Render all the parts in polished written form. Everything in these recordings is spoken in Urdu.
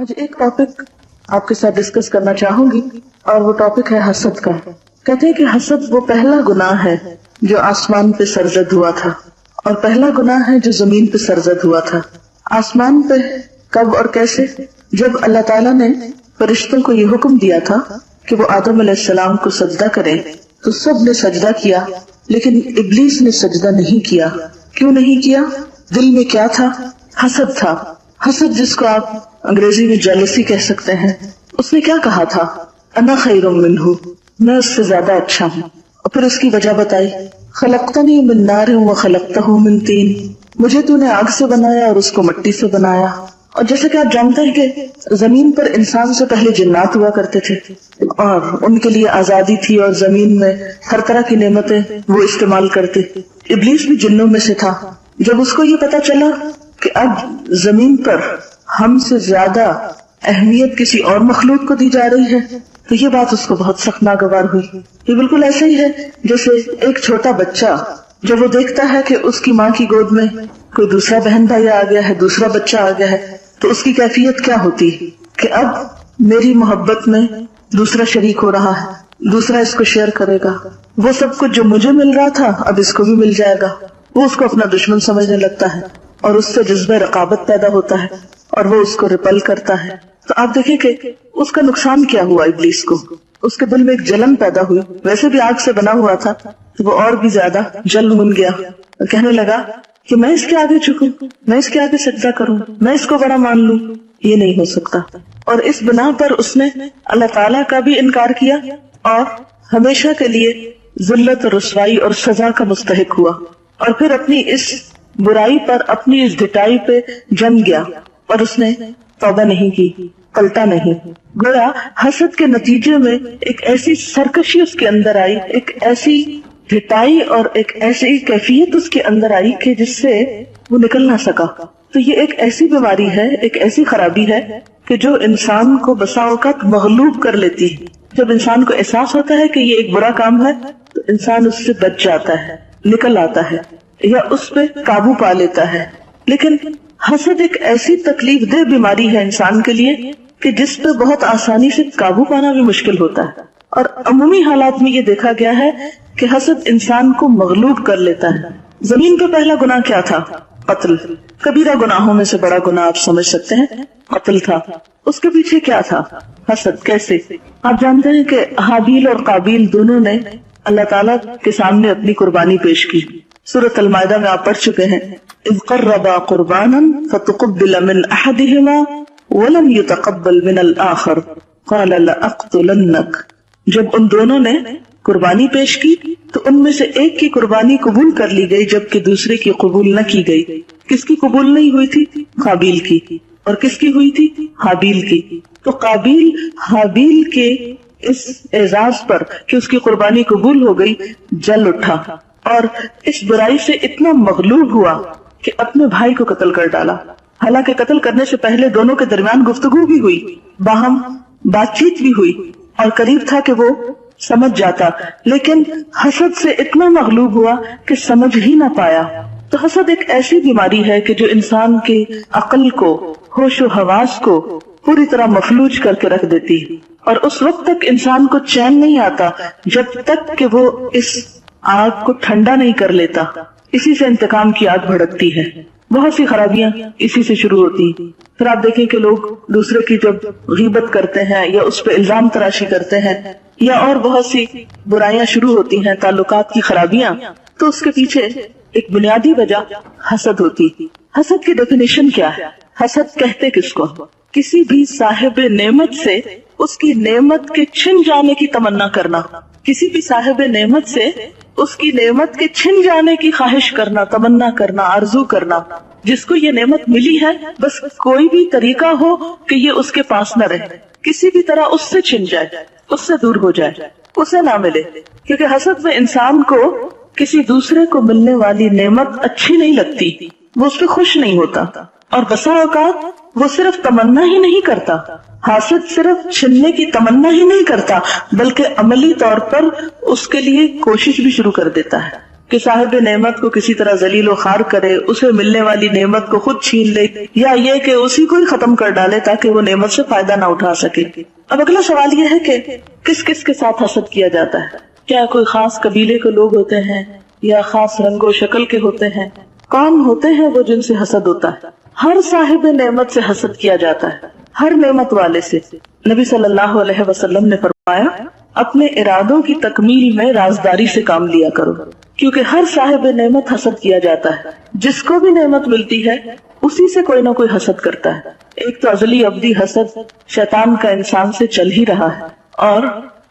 آج ایک ٹاپک آپ کے ساتھ ڈسکس کرنا چاہوں گی اور وہ ٹاپک ہے حسد کا۔ کہتے ہیں کہ حسد وہ پہلا گناہ ہے جو آسمان پہ سرزد ہوا تھا اور پہلا گناہ ہے جو زمین پہ سرزد ہوا تھا۔ آسمان پہ کب اور کیسے؟ جب اللہ تعالیٰ نے فرشتوں کو یہ حکم دیا تھا کہ وہ آدم علیہ السلام کو سجدہ کریں تو سب نے سجدہ کیا، لیکن ابلیس نے سجدہ نہیں کیا۔ کیوں نہیں کیا؟ دل میں کیا تھا؟ حسد تھا۔ حسد جس کو آپ انگریزی میں جیلسی کہہ سکتے ہیں۔ اس نے کیا کہا تھا؟ انا خیر منہ، میں اس سے زیادہ اچھا ہوں۔ اور پھر اس کی وجہ بتائی، خلقتنی من نار وخلقتہ من طین، مجھے تو نے آگ سے بنایا اور اس کو مٹی سے بنایا۔ اور جیسے کہ آپ جانتے ہیں کہ زمین پر انسان سے پہلے جنات ہوا کرتے تھے اور ان کے لیے آزادی تھی اور زمین میں ہر طرح کی نعمتیں وہ استعمال کرتے۔ ابلیس بھی جنوں میں سے تھا۔ جب اس کو یہ پتا چلا کہ اب زمین پر ہم سے زیادہ اہمیت کسی اور مخلوق کو دی جا رہی ہے تو یہ بات اس کو بہت سخت ناگوار ہوئی۔ یہ بالکل ایسا ہی ہے جیسے ایک چھوٹا بچہ جب وہ دیکھتا ہے کہ اس کی ماں کی گود میں کوئی دوسرا بہن بھائی آ گیا ہے، دوسرا بچہ آ گیا ہے، تو اس کی کیفیت کیا ہوتی ہے کہ اب میری محبت میں دوسرا شریک ہو رہا ہے، دوسرا اس کو شیئر کرے گا، وہ سب کچھ جو مجھے مل رہا تھا اب اس کو بھی مل جائے گا۔ وہ اس کو اپنا دشمن سمجھنے لگتا ہے اور اس سے جذبہ رقابت پیدا ہوتا ہے اور وہ اس کو ریپل کرتا ہے۔ تو آپ دیکھیں کہ اس کا نقصان کیا ہوا ابلیس کو، اس کے دل میں ایک جلن پیدا ہوئی۔ ویسے بھی آگ سے بنا ہوا تھا تو وہ اور بھی زیادہ جل بن گیا اور کہنے لگا کہ میں اس کے آگے جھکوں، میں اس کے آگے سجدہ کروں، میں اس کو بڑا مان لوں۔ یہ نہیں ہو سکتا۔ اور اس بنا پر اس نے اللہ تعالیٰ کا بھی انکار کیا اور ہمیشہ کے لیے ذلت اور رسوائی اور سزا کا مستحق ہوا، اور پھر اپنی اس برائی پر، اپنی اس ڈٹائی پہ جم گیا اور اس نے توبہ نہیں کی، پلٹا نہیں۔ گویا حسد کے نتیجے میں ایک ایسی سرکشی اس کے اندر آئی، ایک ایسی ڈٹائی اور ایک ایسی کیفیت اس کے اندر آئی کہ جس سے وہ نکل نہ سکا۔ تو یہ ایک ایسی بیماری ہے، ایک ایسی خرابی ہے کہ جو انسان کو بسا اوقات مغلوب کر لیتی ہے۔ جب انسان کو احساس ہوتا ہے کہ یہ ایک برا کام ہے تو انسان اس سے بچ جاتا ہے، نکل آتا ہے یا اس پہ قابو پا لیتا ہے۔ لیکن حسد ایک ایسی تکلیف دہ بیماری ہے انسان کے لیے کہ جس پہ بہت آسانی سے قابو پانا بھی مشکل ہوتا ہے، اور عمومی حالات میں یہ دیکھا گیا ہے کہ حسد انسان کو مغلوب کر لیتا ہے۔ زمین پہ پہلا گناہ کیا تھا؟ قتل۔ کبیرہ گناہوں میں سے بڑا گناہ آپ سمجھ سکتے ہیں، قتل تھا۔ اس کے پیچھے کیا تھا؟ حسد۔ کیسے؟ آپ جانتے ہیں کہ حابیل اور قابیل دونوں نے اللہ تعالیٰ کے سامنے اپنی قربانی پیش کی۔ سورۃ المائدہ میں آپ پڑھ چکے ہیں، اذ قربا قربانا فتقبل من احدهما ولم يتقبل من الاخر قال لاقتلنك۔ جب ان دونوں نے قربانی پیش کی تو ان میں سے ایک کی قربانی قبول کر لی گئی جبکہ دوسرے کی قبول نہ کی گئی۔ کس کی قبول نہیں ہوئی تھی؟ قابیل کی۔ اور کس کی ہوئی تھی؟ حابیل کی۔ تو قابیل حابیل کے اس اعزاز پر کہ اس کی قربانی قبول ہو گئی جل اٹھا اور اس برائی سے اتنا مغلوب ہوا کہ اپنے بھائی کو قتل کر ڈالا۔ حالانکہ قتل کرنے سے پہلے دونوں کے درمیان گفتگو بھی ہوئی، باہم بات چیت بھی ہوئی اور قریب تھا کہ وہ سمجھ جاتا، لیکن حسد سے اتنا مغلوب ہوا کہ سمجھ ہی نہ پایا۔ تو حسد ایک ایسی بیماری ہے کہ جو انسان کے عقل کو، ہوش و حواس کو پوری طرح مفلوج کر کے رکھ دیتی، اور اس وقت تک انسان کو چین نہیں آتا جب تک کہ وہ اس آگ کو ٹھنڈا نہیں کر لیتا۔ اسی سے انتقام کی آگ بھڑکتی ہے۔ بہت سی خرابیاں اسی سے شروع ہوتی۔ پھر آپ دیکھیں کہ لوگ دوسرے کی جب غیبت کرتے ہیں یا اس پہ الزام تراشی کرتے ہیں یا اور بہت سی برائیاں شروع ہوتی ہیں، تعلقات کی خرابیاں، تو اس کے پیچھے ایک بنیادی وجہ حسد ہوتی۔ حسد کی ڈیفینیشن کیا ہے؟ حسد کہتے کس کو؟ کسی بھی صاحب نعمت سے اس کی نعمت کے چھن جانے کی تمنا کرنا، کسی بھی صاحب نعمت سے اس کی نعمت کے چھن جانے کی خواہش کرنا، تمنا کرنا، آرزو کرنا۔ جس کو یہ نعمت ملی ہے بس کوئی بھی طریقہ ہو کہ یہ اس کے پاس نہ رہے، کسی بھی طرح اس سے چھن جائے، اس سے دور ہو جائے، اسے نہ ملے۔ کیونکہ حسد میں انسان کو کسی دوسرے کو ملنے والی نعمت اچھی نہیں لگتی، وہ اس پہ خوش نہیں ہوتا، اور بسا اوقات وہ صرف تمنا ہی نہیں کرتا، حاسد صرف چھننے کی تمنا ہی نہیں کرتا بلکہ عملی طور پر اس کے لیے کوشش بھی شروع کر دیتا ہے۔ کہ صاحب نعمت کو کسی طرح ذلیل و خوار کرے، اسے ملنے والی نعمت کو خود چھین لے، یا یہ کہ اسی کو ہی ختم کر ڈالے تاکہ وہ نعمت سے فائدہ نہ اٹھا سکے۔ اب اگلا سوال یہ ہے کہ کس کس کے ساتھ حسد کیا جاتا ہے؟ کیا کوئی خاص قبیلے کے لوگ ہوتے ہیں یا خاص رنگ و شکل کے ہوتے ہیں؟ کون ہوتے ہیں وہ جن سے حسد ہوتا ہے؟ ہر صاحب نعمت سے حسد کیا جاتا ہے، ہر نعمت والے سے۔ نبی صلی اللہ علیہ وسلم نے فرمایا اپنے ارادوں کی تکمیل میں رازداری سے کام لیا کرو، کیونکہ ہر صاحب نعمت حسد کیا جاتا ہے۔ جس کو بھی نعمت ملتی ہے اسی سے کوئی نہ کوئی حسد کرتا ہے۔ ایک تو ازلی ابدی حسد شیطان کا انسان سے چل ہی رہا ہے، اور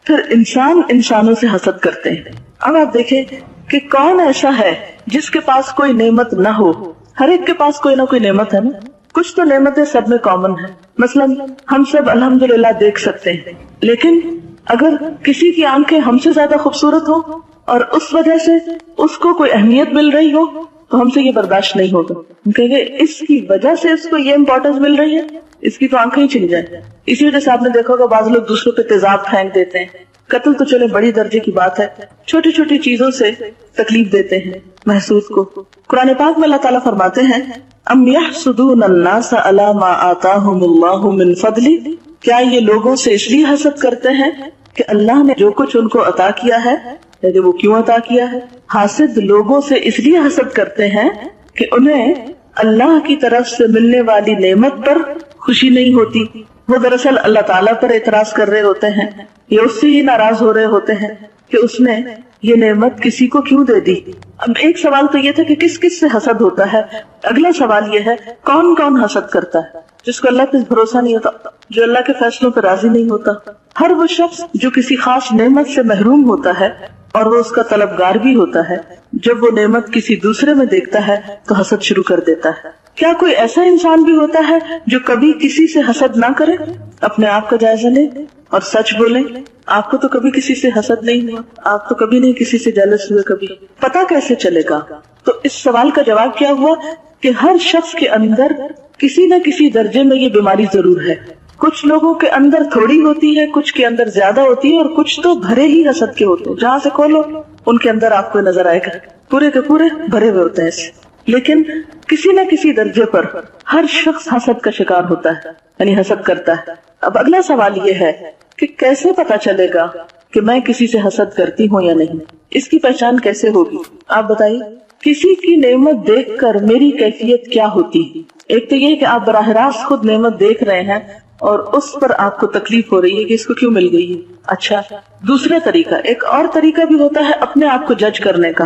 پھر انسان انسانوں سے حسد کرتے ہیں۔ اب آپ دیکھیں کہ کون ایسا ہے جس کے پاس کوئی نعمت نہ ہو؟ ہر ایک کے پاس کوئی نہ کوئی نعمت ہے نا، کچھ تو نعمتیں سب میں کامن ہیں۔ مثلا ہم سب الحمدللہ دیکھ سکتے ہیں، لیکن اگر کسی کی آنکھیں ہم سے زیادہ خوبصورت ہو اور اس وجہ سے اس کو کوئی اہمیت مل رہی ہو تو ہم سے یہ برداشت نہیں ہوگا، ہم کہیں گے اس کی وجہ سے اس کو یہ امپورٹنس مل رہی ہے، اس کی تو آنکھیں ہی چلی جائیں۔ اسی وجہ سے آپ نے دیکھا ہوگا بعض لوگ دوسروں پہ تیزاب پھینک دیتے ہیں، قتل تو چلے بڑی درجے کی بات ہے، چھوٹی چھوٹی چیزوں سے تکلیف دیتے ہیں محسوس کو۔ قرآن پاک میں اللہ تعالیٰ فرماتے ہیں ام یحسدون الناس علی ما آتاہم اللہ من فضل، کیا یہ لوگوں سے اس لیے حسد کرتے ہیں کہ اللہ نے جو کچھ ان کو عطا کیا ہے، یعنی وہ کیوں عطا کیا ہے؟ حاسد لوگوں سے اس لیے حسد کرتے ہیں کہ انہیں اللہ کی طرف سے ملنے والی نعمت پر خوشی نہیں ہوتی، وہ دراصل اللہ تعالیٰ پر اعتراض کر رہے ہوتے ہیں یا اس سے ہی ناراض ہو رہے ہوتے ہیں کہ اس نے یہ نعمت کسی کو کیوں دے دی۔ اب ایک سوال تو یہ تھا کہ کس کس سے حسد ہوتا ہے، اگلا سوال یہ ہے کون کون حسد کرتا ہے؟ جس کو اللہ پہ بھروسہ نہیں ہوتا، جو اللہ کے فیصلوں پہ راضی نہیں ہوتا، ہر وہ شخص جو کسی خاص نعمت سے محروم ہوتا ہے اور وہ اس کا طلبگار بھی ہوتا ہے، جب وہ نعمت کسی دوسرے میں دیکھتا ہے تو حسد شروع کر دیتا ہے۔ کیا کوئی ایسا انسان بھی ہوتا ہے جو کبھی کسی سے حسد نہ کرے؟ اپنے آپ کا جائزہ لیں اور سچ بولیں، آپ کو تو کبھی کسی سے حسد نہیں ہوا، آپ تو کبھی نہیں کسی سے جیلس ہوئے، کبھی پتا کیسے چلے گا؟ تو اس سوال کا جواب کیا ہوا کہ ہر شخص کے اندر کسی نہ کسی درجے میں یہ بیماری ضرور ہے۔ کچھ لوگوں کے اندر تھوڑی ہوتی ہے، کچھ کے اندر زیادہ ہوتی ہے، اور کچھ تو بھرے ہی حسد کے ہوتے ہیں، جہاں سے کھولو ان کے اندر آپ کو نظر آئے گا پورے کے پورے بھرے ہوئے ہوتے ہیں۔ لیکن کسی نہ کسی درجے پر ہر شخص حسد کا شکار ہوتا ہے، یعنی حسد کرتا ہے۔ اب اگلا سوال یہ ہے کہ کیسے پتا چلے گا کہ میں کسی سے حسد کرتی ہوں یا نہیں؟ اس کی پہچان کیسے ہوگی؟ آپ بتائیے، کسی کی نعمت دیکھ کر میری کیفیت کیا ہوتی؟ ایک تو یہ کہ آپ براہ راست خود نعمت دیکھ رہے ہیں اور اس پر آپ کو تکلیف ہو رہی ہے کہ اس کو کیوں مل گئی ہے۔ اچھا، دوسرا طریقہ، ایک اور طریقہ بھی ہوتا ہے اپنے آپ کو جج کرنے کا۔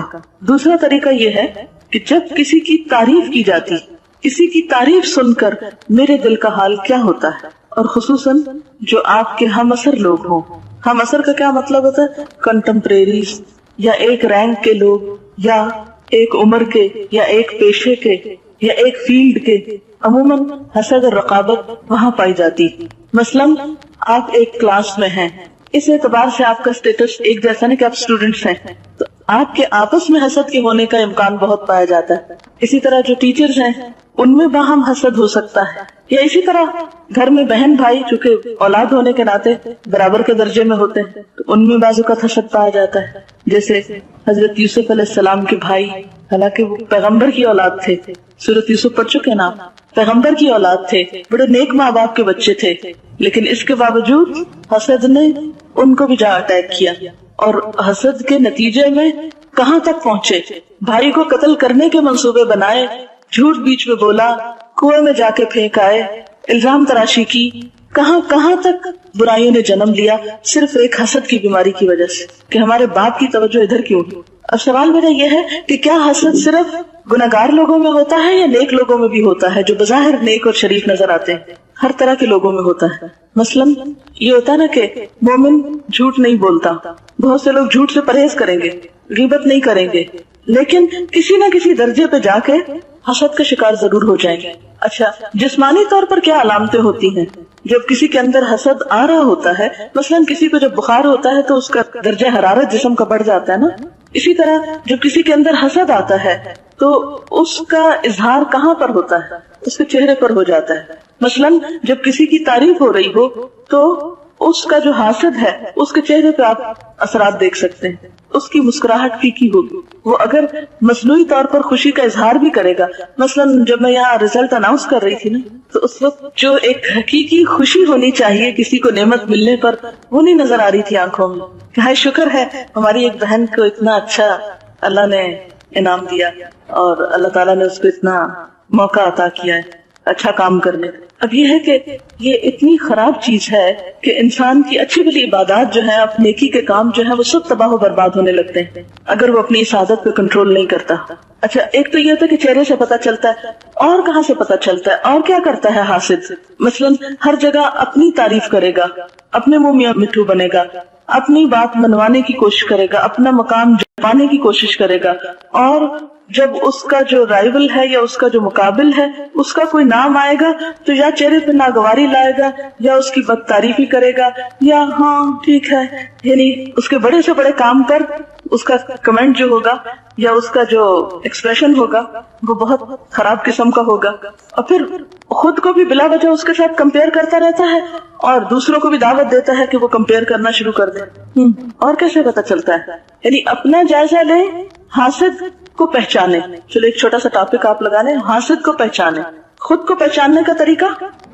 دوسرا طریقہ یہ ہے کہ جب کسی کی تعریف کی جاتی، کسی کی تعریف سن کر میرے دل کا حال کیا ہوتا ہے، اور خصوصاً جو آپ کے ہم اثر لوگ ہوں۔ ہم اثر کا کیا مطلب ہوتا ہے؟ کنٹمپریریز، یا ایک رینک کے لوگ، یا ایک عمر کے، یا ایک پیشے کے، یا ایک فیلڈ کے۔ عموماً حسد اور رقابت وہاں پائی جاتی۔ مثلاً آپ ایک کلاس میں ہیں، اس اعتبار سے آپ کا اسٹیٹس ایک جیسا نہیں کہ آپ اسٹوڈنٹس ہیں، تو آپ کے آپس میں حسد کے ہونے کا امکان بہت پایا جاتا ہے۔ اسی طرح جو ٹیچرز ہیں ان میں باہم حسد ہو سکتا ہے، یا اسی طرح گھر میں بہن بھائی چونکہ اولاد ہونے کے ناطے برابر کے درجے میں ہوتے ہیں تو ان میں بعض اوقات حسد پایا جاتا ہے۔ جیسے حضرت یوسف علیہ السلام کے بھائی، حالانکہ وہ پیغمبر کی اولاد تھے، سورۃ یوسف پڑھ چکے نا، پیغمبر کی اولاد تھے، بڑے نیک ماں باپ کے بچے تھے، لیکن اس کے باوجود حسد نے ان کو بھی جا اٹیک کیا، اور حسد کے نتیجے میں کہاں تک پہنچے؟ بھائی کو قتل کرنے کے منصوبے بنائے، جھوٹ بیچ میں بولا، کنویں میں جا کے پھینک آئے، الزام تراشی کی، کہاں تک برائیوں نے جنم لیا، صرف ایک حسد کی بیماری کی وجہ سے کہ ہمارے باپ کی توجہ ادھر کیوں ہے۔ اب سوال میرا یہ ہے کہ کیا حسد صرف گناہگار لوگوں میں ہوتا ہے یا نیک لوگوں میں بھی ہوتا ہے جو بظاہر نیک اور شریف نظر آتے ہیں؟ ہر طرح کے لوگوں میں ہوتا ہے۔ مثلاً یہ ہوتا ہے نا کہ مومن جھوٹ نہیں بولتا، بہت سے لوگ جھوٹ سے پرہیز کریں گے، غیبت نہیں کریں گے، لیکن کسی نہ کسی درجے پہ جا کے حسد کا شکار ضرور ہو جائیں گے۔ اچھا، جسمانی طور پر کیا علامتیں ہوتی ہیں جب کسی کے اندر حسد آ رہا ہوتا ہے؟ مثلاً کسی کو جب بخار ہوتا ہے تو اس کا درجہ حرارت جسم کا بڑھ جاتا ہے نا، اسی طرح جب کسی کے اندر حسد آتا ہے تو اس کا اظہار کہاں پر ہوتا ہے؟ اس کے چہرے پر ہو جاتا ہے۔ مثلاً جب کسی کی تعریف ہو رہی ہو تو اس کا جو حاسد ہے اس کے چہرے پہ آپ اثرات دیکھ سکتے ہیں، اس کی مسکراہٹ پھیکی ہوگی، وہ اگر مصنوعی طور پر خوشی کا اظہار بھی کرے گا. مثلاً جب میں یہاں رزلٹ اناؤنس کر رہی تھی نا، تو اس وقت جو ایک حقیقی خوشی ہونی چاہیے کسی کو نعمت ملنے پر، وہ نہیں نظر آ رہی تھی آنکھوں میں کہ ہائے شکر ہے ہماری ایک بہن کو اتنا اچھا اللہ نے انعام دیا اور اللہ تعالیٰ نے اس کو اتنا موقع عطا کیا ہے اچھا کام کرنے. اب یہ ہے کہ یہ اتنی خراب چیز ہے کہ انسان کی اچھی بلی عبادات جو ہیں، اپنے نیکی کے کام جو ہیں، وہ سب تباہ و برباد ہونے لگتے ہیں اگر وہ اپنی اس عادت پہ کنٹرول نہیں کرتا. اچھا، ایک تو یہ ہوتا ہے کہ چہرے سے پتہ چلتا ہے، اور کہاں سے پتہ چلتا ہے، اور کیا کرتا ہے حاسد؟ مثلاً ہر جگہ اپنی تعریف کرے گا، اپنے منہ میاں مٹھو بنے گا، اپنی بات منوانے کی کوشش کرے گا، اپنا مقام جمانے کی کوشش کرے گا، اور جب اس کا جو رائیول ہے یا اس کا جو مقابل ہے اس کا کوئی نام آئے گا تو یا چہرے پہ ناگواری لائے گا یا اس کی بد تعریفی کرے گا یا ہاں ٹھیک ہے، یعنی اس کے بڑے سے بڑے کام پر اس کا کمنٹ جو ہوگا یا اس کا جو ایکسپریشن ہوگا وہ بہت خراب قسم کا ہوگا. اور پھر خود کو بھی بلا وجہ اس کے ساتھ کمپیئر کرتا رہتا ہے اور دوسروں کو بھی دعوت دیتا ہے کہ وہ کمپیئر کرنا شروع کر دیں. اور کیسے پتہ چلتا ہے؟ یعنی اپنا جائزہ لیں، حاسد کو پہچانے. چلو ایک چھوٹا سا ٹاپک آپ لگا لیں، حاسد کو پہچانے. خود کو پہچاننے کا طریقہ،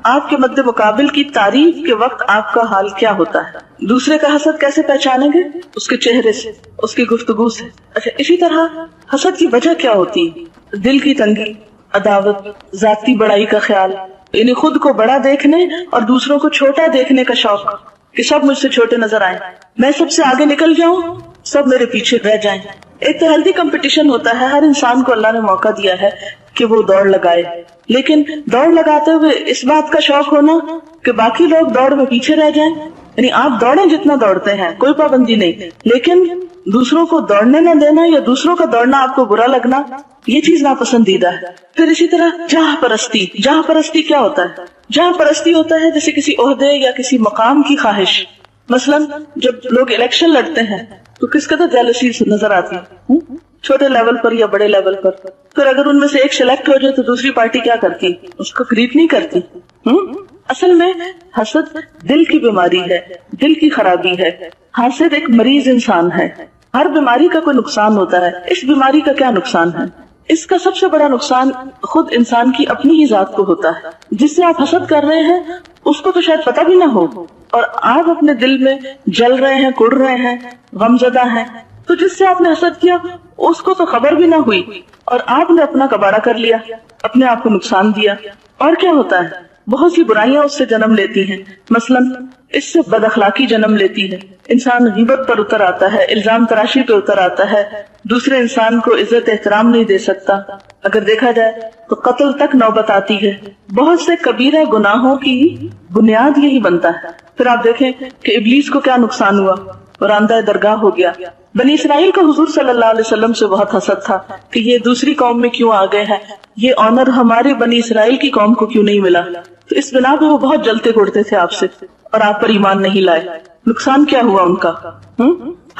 آپ کے مد مقابل کی تعریف کے وقت آپ کا حال کیا ہوتا ہے. دوسرے کا حسد کیسے پہچانیں گے؟ اس کے چہرے سے، اس کی گفتگو سے. اچھا، اسی طرح حسد کی وجہ کیا ہوتی ہے؟ دل کی تنگی، عداوت، ذاتی بڑائی کا خیال، یعنی خود کو بڑا دیکھنے اور دوسروں کو چھوٹا دیکھنے کا شوق کہ سب مجھ سے چھوٹے نظر آئیں، میں سب سے آگے نکل جاؤں، سب میرے پیچھے رہ جائیں. ایک تو ہیلتھی کمپٹیشن ہوتا ہے، ہر انسان کو اللہ نے موقع دیا ہے کہ وہ دوڑ لگائے، لیکن دوڑ لگاتے ہوئے اس بات کا شوق ہونا کہ باقی لوگ دوڑ میں پیچھے رہ جائیں. یعنی آپ دوڑیں جتنا دوڑتے ہیں، کوئی پابندی نہیں، لیکن دوسروں کو دوڑنے نہ دینا یا دوسروں کا دوڑنا آپ کو برا لگنا، یہ چیز ناپسندیدہ ہے. پھر اسی طرح جاہ پرستی. جاہ پرستی کیا ہوتا ہے؟ جاہ پرستی ہوتا ہے جیسے کسی عہدے یا کسی مقام کی خواہش. مثلاً جب لوگ الیکشن لڑتے ہیں تو کس قدر جیلسی نظر آتی ہے، چھوٹے لیول پر یا بڑے لیول پر. پھر اگر ان میں سے ایک سلیکٹ ہو جائے تو دوسری پارٹی کیا کرتی؟ اس کو قریب نہیں کرتی. اصل میں حسد دل کی بیماری ہے، دل کی خرابی ہے. حاسد ایک مریض انسان ہے. ہر بیماری کا کوئی نقصان ہوتا ہے. اس بیماری کا کیا نقصان ہے؟ اس کا سب سے بڑا نقصان خود انسان کی اپنی ہی ذات کو ہوتا ہے. جس سے آپ حسد کر رہے ہیں اس کو تو شاید پتہ بھی نہ ہو، اور آپ اپنے دل میں جل رہے ہیں، کڑ رہے ہیں، غمزدہ ہیں. تو جس سے آپ نے حسد کیا اس کو تو خبر بھی نہ ہوئی اور آپ نے اپنا کباڑہ کر لیا، اپنے آپ کو نقصان دیا. اور کیا ہوتا ہے؟ بہت سی برائیاں اس سے جنم لیتی ہیں. مثلاً اس سے بد اخلاقی جنم لیتی ہے. انسان غیبت پر اتر آتا ہے، الزام تراشی پہ اتر آتا ہے، دوسرے انسان کو عزت احترام نہیں دے سکتا. اگر دیکھا جائے تو قتل تک نوبت آتی ہے. بہت سے کبیرہ گناہوں کی بنیاد یہی بنتا ہے. پھر آپ دیکھیں کہ ابلیس کو کیا نقصان ہوا، راندہ درگاہ ہو گیا. بنی اسرائیل کا حضور صلی اللہ علیہ وسلم سے بہت حسد تھا کہ یہ دوسری قوم میں کیوں آ گئے ہیں، یہ آنر ہمارے بنی اسرائیل کی قوم کو کیوں نہیں ملا. تو اس بنا پہ وہ بہت جلتے گھڑتے تھے آپ سے اور آپ پر ایمان نہیں لائے. نقصان کیا ہوا ان کا؟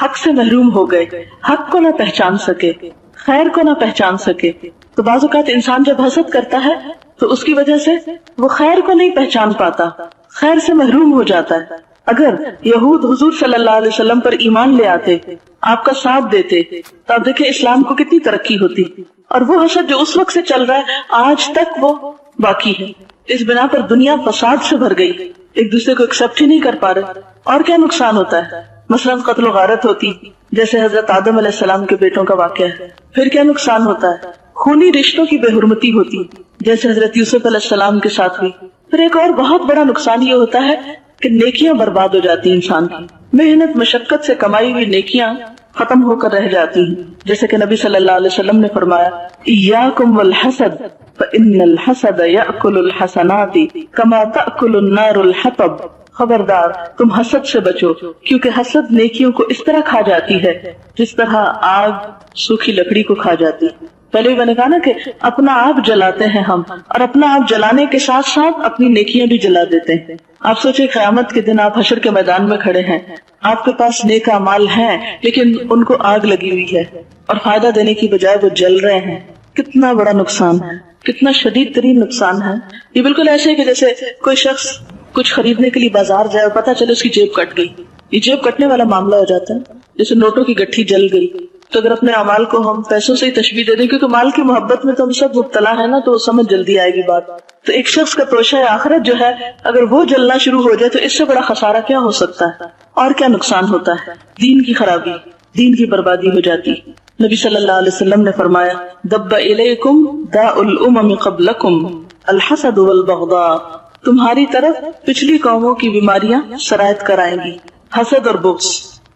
حق سے محروم ہو گئے، حق کو نہ پہچان سکے، خیر کو نہ پہچان سکے. تو بعض اوقات انسان جب حسد کرتا ہے تو اس کی وجہ سے وہ خیر کو نہیں پہچان پاتا، خیر سے محروم ہو جاتا ہے. اگر یہود حضور صلی اللہ علیہ وسلم پر ایمان لے آتے، آپ کا ساتھ دیتے، تو آپ دیکھیں اسلام کو کتنی ترقی ہوتی. اور وہ حسد جو اس وقت سے چل رہا ہے آج تک وہ باقی ہے. اس بنا پر دنیا فساد سے بھر گئی، ایک دوسرے کو ایکسپٹ ہی نہیں کر پا رہے. اور کیا نقصان ہوتا ہے؟ مثلا قتل و غارت ہوتی، جیسے حضرت آدم علیہ السلام کے بیٹوں کا واقعہ ہے. پھر کیا نقصان ہوتا ہے؟ خونی رشتوں کی بے حرمتی ہوتی، جیسے حضرت یوسف علیہ السلام کے ساتھ ہوئی. پھر ایک اور بہت بڑا نقصان یہ ہوتا ہے کہ نیکیاں برباد ہو جاتی انسان کی. محنت مشقت سے کمائی ہوئی نیکیاں ختم ہو کر رہ جاتی ہیں. جیسے کہ نبی صلی اللہ علیہ وسلم نے فرمایا، ایاکم والحسد فإن الحسد یأکل الحسنات کما تأکل النار الحطب. خبردار تم حسد سے بچو، کیونکہ حسد نیکیوں کو اس طرح کھا جاتی ہے جس طرح آگ سوکھی لکڑی کو کھا جاتی ہے. پہلے بھی میں نے کہا نا کہ اپنا آپ جلاتے ہیں ہم، اور اپنا آپ جلانے کے ساتھ ساتھ اپنی نیکیاں بھی جلا دیتے ہیں. آپ سوچیں قیامت کے دن آپ حشر کے میدان میں کھڑے ہیں، آپ کے پاس نیک اعمال ہیں لیکن ان کو آگ لگی ہوئی ہے اور فائدہ دینے کی بجائے وہ جل رہے ہیں. کتنا بڑا نقصان ہے، کتنا شدید ترین نقصان ہے. یہ بالکل ایسے ہے کہ جیسے کوئی شخص کچھ خریدنے کے لیے بازار جائے اور پتا چلے اس کی جیب کٹ گئی. یہ جیب کٹنے والا معاملہ ہو جاتا ہے. جیسے نوٹوں کی گٹھی جل گئی. تو اگر اپنے اعمال کو ہم پیسوں سے ہی تشبیہ دے دیں، کیونکہ مال کی محبت میں تو ہم سب مبتلا ہے نا، تو وہ سمجھ جلدی آئے گی بات. تو ایک شخص کا توشہ آخرت جو ہے اگر وہ جلنا شروع ہو جائے تو اس سے بڑا خسارہ کیا ہو سکتا ہے، اور کیا نقصان ہوتا ہے. دین کی خرابی، دین کی بربادی ہو جاتی. نبی صلی اللہ علیہ وسلم نے فرمایا دب الیکم داء الامم قبلکم الحسد والبغضاء، تمہاری طرف پچھلی قوموں کی بیماریاں سرایت کرائیں گی، حسد اور بغض.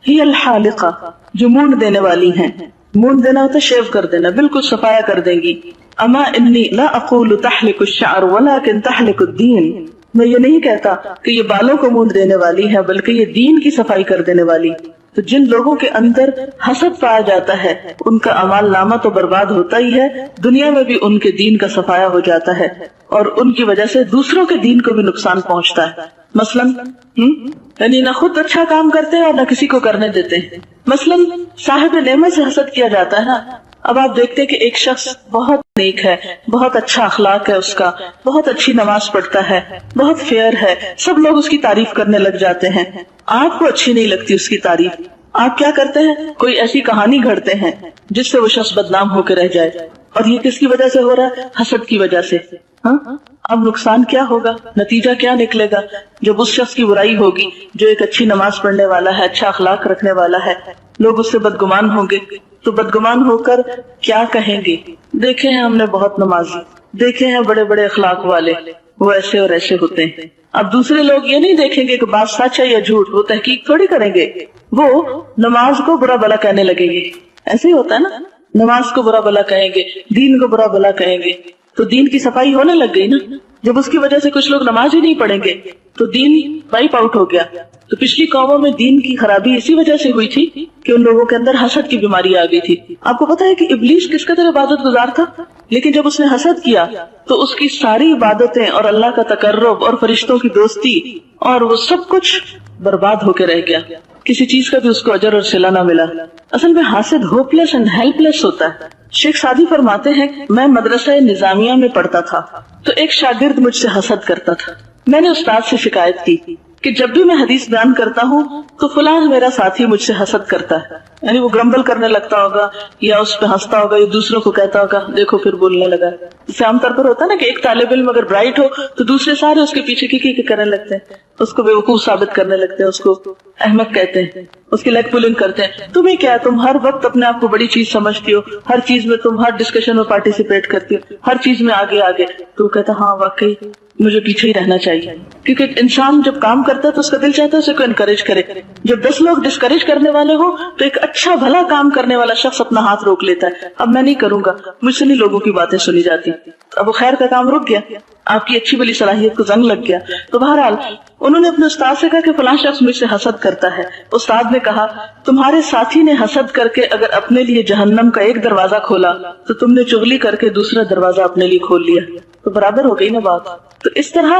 ہی الحالقہ، جو مونڈ دینے والی ہیں. مونڈ دینا ہوتا ہے شیو کر دینا، بالکل صفایا کر دیں گی. اما انی لا اقول تحلق الشعر ولكن تحلق الدین، میں یہ نہیں کہتا کہ یہ بالوں کو مونڈ دینے والی ہے، بلکہ یہ دین کی صفائی کر دینے والی. تو جن لوگوں کے اندر حسد پایا جاتا ہے ان کا اعمال نامہ تو برباد ہوتا ہی ہے، دنیا میں بھی ان کے دین کا صفایا ہو جاتا ہے، اور ان کی وجہ سے دوسروں کے دین کو بھی نقصان پہنچتا ہے. مثلاً یعنی نہ خود اچھا کام کرتے ہیں اور نہ کسی کو کرنے دیتے ہیں. مثلاً صاحب نعمت سے حسد کیا جاتا ہے نا. اب آپ دیکھتے ہیں کہ ایک شخص بہت نیک ہے، بہت اچھا اخلاق ہے اس کا، بہت اچھی نماز پڑھتا ہے، بہت فیئر ہے، سب لوگ اس کی تعریف کرنے لگ جاتے ہیں. آپ کو اچھی نہیں لگتی اس کی تعریف. آپ کیا کرتے ہیں؟ کوئی ایسی کہانی گھڑتے ہیں جس سے وہ شخص بدنام ہو کے رہ جائے. اور یہ کس کی وجہ سے ہو رہا ہے؟ حسد کی وجہ سے. اب نقصان کیا ہوگا، نتیجہ کیا نکلے گا؟ جب اس شخص کی برائی ہوگی جو ایک اچھی نماز پڑھنے والا ہے، اچھا اخلاق رکھنے والا ہے، لوگ اس سے بدگمان ہوں گے. تو بدگمان ہو کر کیا کہیں گے؟ دیکھے ہیں ہم نے بہت نمازی، دیکھے ہیں بڑے بڑے اخلاق والے، وہ ایسے اور ایسے ہوتے ہیں. اب دوسرے لوگ یہ نہیں دیکھیں گے کہ بات سچ ہے یا جھوٹ، وہ تحقیق تھوڑی کریں گے، وہ نماز کو برا بلا کہنے لگیں گے. ایسے ہی ہوتا ہے نا، نماز کو برا بلا کہیں گے، دین کو برا بلا کہیں گے، تو دین کی صفائی ہونے لگ گئی نا. جب اس کی وجہ سے کچھ لوگ نماز ہی نہیں پڑھیں گے تو دین وائپ آؤٹ ہو گیا. تو پچھلی قوموں میں دین کی خرابی اسی وجہ سے ہوئی تھی کہ ان لوگوں کے اندر حسد کی بیماری آ گئی تھی. آپ کو پتا ہے کہ ابلیس کس قدر عبادت گزار تھا، لیکن جب اس نے حسد کیا تو اس کی ساری عبادتیں اور اللہ کا تقرب اور فرشتوں کی دوستی اور وہ سب کچھ برباد ہو کے رہ گیا. کسی چیز کا بھی اس کو اجر اور صلہ نہ ملا. اصل میں حاسد ہوپلیس اینڈ ہیلپ لیس ہوتا ہے. شیخ سعدی فرماتے ہیں میں مدرسہ نظامیہ میں پڑھتا تھا تو ایک شاگرد مجھ سے حسد کرتا تھا. میں نے استاد سے شکایت کی کہ جب بھی میں حدیث بیان کرتا ہوں تو فلاں میرا ساتھی مجھ سے حسد کرتا ہے. یعنی وہ گرمبل کرنے لگتا ہوگا یا اس پہ ہنستا ہوگا یا دوسروں کو کہتا ہوگا دیکھو پھر بولنے لگا. جیسے عام طور پر ہوتا ہے نا کہ ایک طالب علم اگر برائٹ ہو تو دوسرے سارے اس کے پیچھے کی کرنے لگتے ہیں، اس کو بیوقوف ثابت کرنے لگتے ہیں، اس کو احمق کہتے ہیں، اس کی لیگ پولنگ کرتے ہیں. تمہیں کیا، تم ہر وقت اپنے آپ کو بڑی چیز سمجھتی ہو، ہر چیز میں تم ہر ڈسکشن میں پارٹیسپیٹ کرتی ہو، ہر چیز میں آگے آگے. تو کہتا ہاں واقعی مجھے پیچھے ہی رہنا چاہیے. کیونکہ انسان جب کام کرتا ہے تو اس کا دل چاہتا ہے اسے کو انکریج کرے. جب 10 لوگ ڈسکریج کرنے والے ہو تو ایک اچھا بھلا کام کرنے والا شخص اپنا ہاتھ روک لیتا ہے، اب میں نہیں کروں گا، مجھ سے نہیں لوگوں کی باتیں سنی جاتی. اب وہ خیر کا کام رک گیا، آپ کی اچھی بلی صلاحیت کو زنگ لگ گیا. تو بہرحال انہوں نے اپنے استاد سے کہا کہ فلاں شخص مجھ سے حسد کرتا ہے. استاد نے کہا تمہارے ساتھی نے حسد کر کے اگر اپنے لیے جہنم کا ایک دروازہ کھولا تو تم نے چغلی کر کے دوسرا دروازہ اپنے لیے کھول لیا. تو برابر ہو گئی نا بات. تو اس طرح